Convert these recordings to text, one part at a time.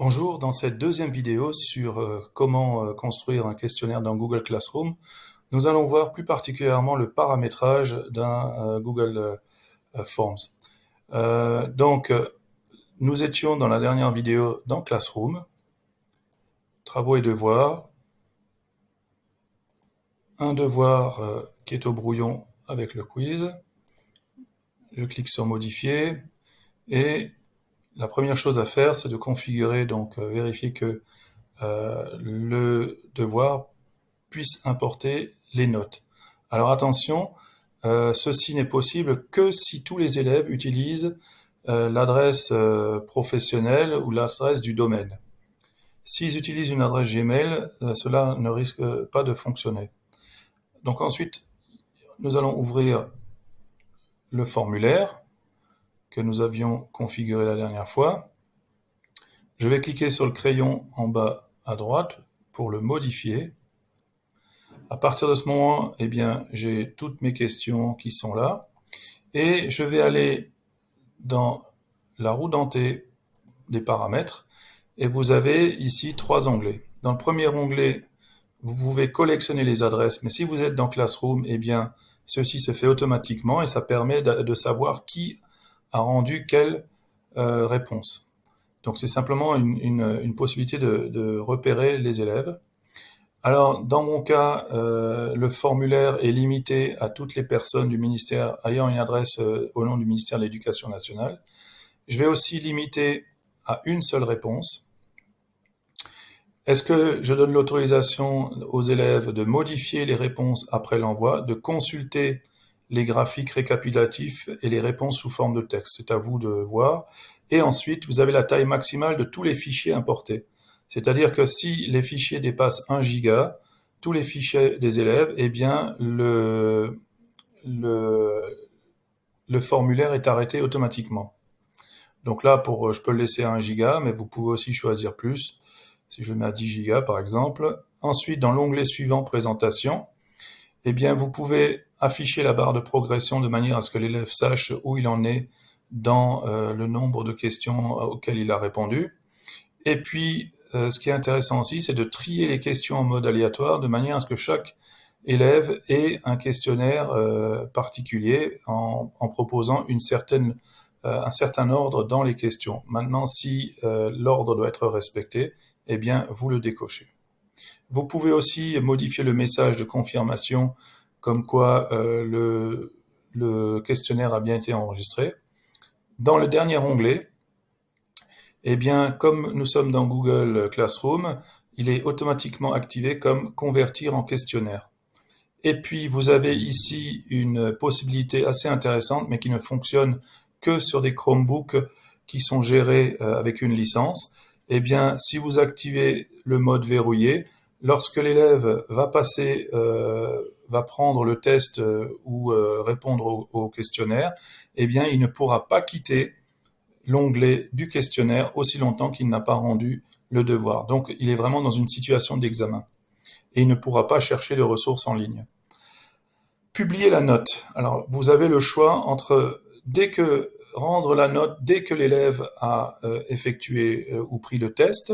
Bonjour, dans cette deuxième vidéo sur comment construire un questionnaire dans Google Classroom, nous allons voir plus particulièrement le paramétrage d'un Google Forms. Nous étions dans la dernière vidéo dans Classroom, travaux et devoirs, un devoir qui est au brouillon avec le quiz. Je clique sur modifier et la première chose à faire, c'est de configurer, vérifier que le devoir puisse importer les notes. Alors attention, ceci n'est possible que si tous les élèves utilisent l'adresse professionnelle ou l'adresse du domaine. S'ils utilisent une adresse Gmail, cela ne risque pas de fonctionner. Donc ensuite, nous allons ouvrir le formulaire que nous avions configuré la dernière fois. Je vais cliquer sur le crayon en bas à droite pour le modifier. À partir de ce moment, j'ai toutes mes questions qui sont là. Et je vais aller dans la roue dentée des paramètres. Et vous avez ici 3 onglets. Dans le premier onglet, vous pouvez collectionner les adresses. Mais si vous êtes dans Classroom, ceci se fait automatiquement et ça permet de savoir qui a rendu quelle réponse. Donc c'est simplement une possibilité de repérer les élèves. Alors, dans mon cas, le formulaire est limité à toutes les personnes du ministère ayant une adresse au nom du ministère de l'Éducation nationale. Je vais aussi limiter à une seule réponse. Est-ce que je donne l'autorisation aux élèves de modifier les réponses après l'envoi, de consulter les graphiques récapitulatifs et les réponses sous forme de texte? C'est à vous de voir. Et ensuite, vous avez la taille maximale de tous les fichiers importés. C'est-à-dire que si les fichiers dépassent 1 giga, tous les fichiers des élèves, le formulaire est arrêté automatiquement. Donc là, je peux le laisser à 1 giga, mais vous pouvez aussi choisir plus, si je mets à 10 gigas par exemple. Ensuite, dans l'onglet suivant, présentation, vous pouvez afficher la barre de progression de manière à ce que l'élève sache où il en est dans le nombre de questions auxquelles il a répondu. Et puis, ce qui est intéressant aussi, c'est de trier les questions en mode aléatoire de manière à ce que chaque élève ait un questionnaire particulier en proposant un certain ordre dans les questions. Maintenant, si l'ordre doit être respecté, vous le décochez. Vous pouvez aussi modifier le message de confirmation comme quoi le questionnaire a bien été enregistré. Dans le dernier onglet, comme nous sommes dans Google Classroom, il est automatiquement activé comme convertir en questionnaire. Et puis, vous avez ici une possibilité assez intéressante, mais qui ne fonctionne que sur des Chromebooks qui sont gérés avec une licence. Si vous activez le mode verrouillé, lorsque l'élève va prendre le test ou répondre au questionnaire, il ne pourra pas quitter l'onglet du questionnaire aussi longtemps qu'il n'a pas rendu le devoir. Donc, il est vraiment dans une situation d'examen. Et il ne pourra pas chercher de ressources en ligne. Publier la note. Alors, vous avez le choix entre rendre la note dès que l'élève a effectué ou pris le test,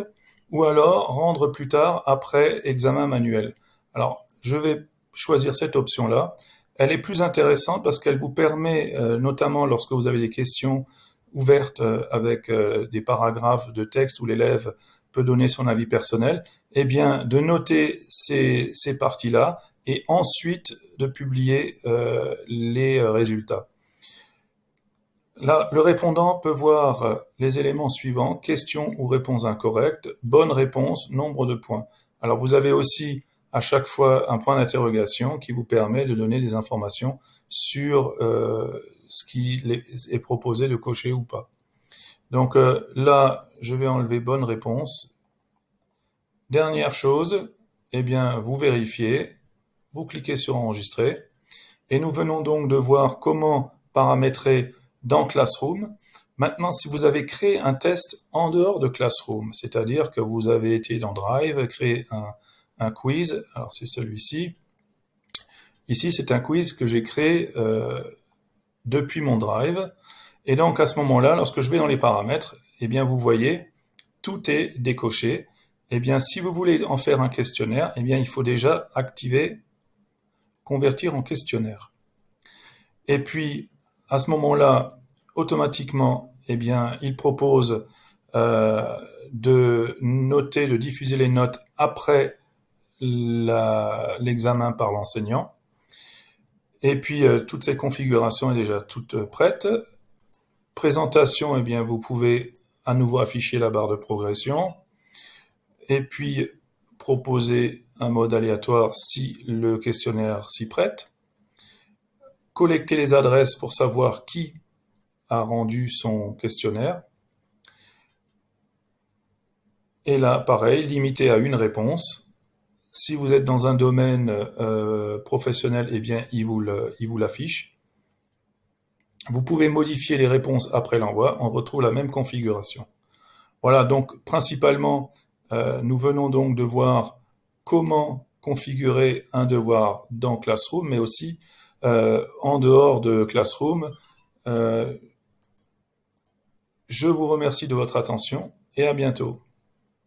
ou alors rendre plus tard après examen manuel. Alors, je vais choisir cette option-là. Elle est plus intéressante parce qu'elle vous permet, notamment lorsque vous avez des questions ouvertes avec des paragraphes de texte où l'élève peut donner son avis personnel, de noter ces parties-là et ensuite de publier les résultats. Là, le répondant peut voir les éléments suivants: question ou réponse incorrecte, bonne réponse, nombre de points. Alors vous avez aussi à chaque fois un point d'interrogation qui vous permet de donner des informations sur ce qui est proposé de cocher ou pas. Donc là, je vais enlever bonne réponse. Dernière chose, vous vérifiez, vous cliquez sur enregistrer, et nous venons donc de voir comment paramétrer dans Classroom. Maintenant, si vous avez créé un test en dehors de Classroom, c'est-à-dire que vous avez été dans Drive, créé un quiz, alors c'est celui-ci. Ici, c'est un quiz que j'ai créé depuis mon Drive. Et donc, à ce moment-là, lorsque je vais dans les paramètres, vous voyez tout est décoché. Eh bien, si vous voulez en faire un questionnaire, eh bien, il faut déjà activer convertir en questionnaire. Et puis, à ce moment-là, automatiquement, eh bien, il propose de noter, de diffuser les notes après l'examen par l'enseignant. Et puis, toutes ces configurations est déjà toute prête. Présentation, eh bien, vous pouvez à nouveau afficher la barre de progression. Et puis, proposer un mode aléatoire si le questionnaire s'y prête. Collecter les adresses pour savoir qui a rendu son questionnaire. Et là, pareil, limité à une réponse. Si vous êtes dans un domaine professionnel, eh bien, il vous l'affiche. Vous pouvez modifier les réponses après l'envoi. On retrouve la même configuration. Voilà, donc principalement, nous venons donc de voir comment configurer un devoir dans Classroom, mais aussi en dehors de Classroom. Je vous remercie de votre attention et à bientôt.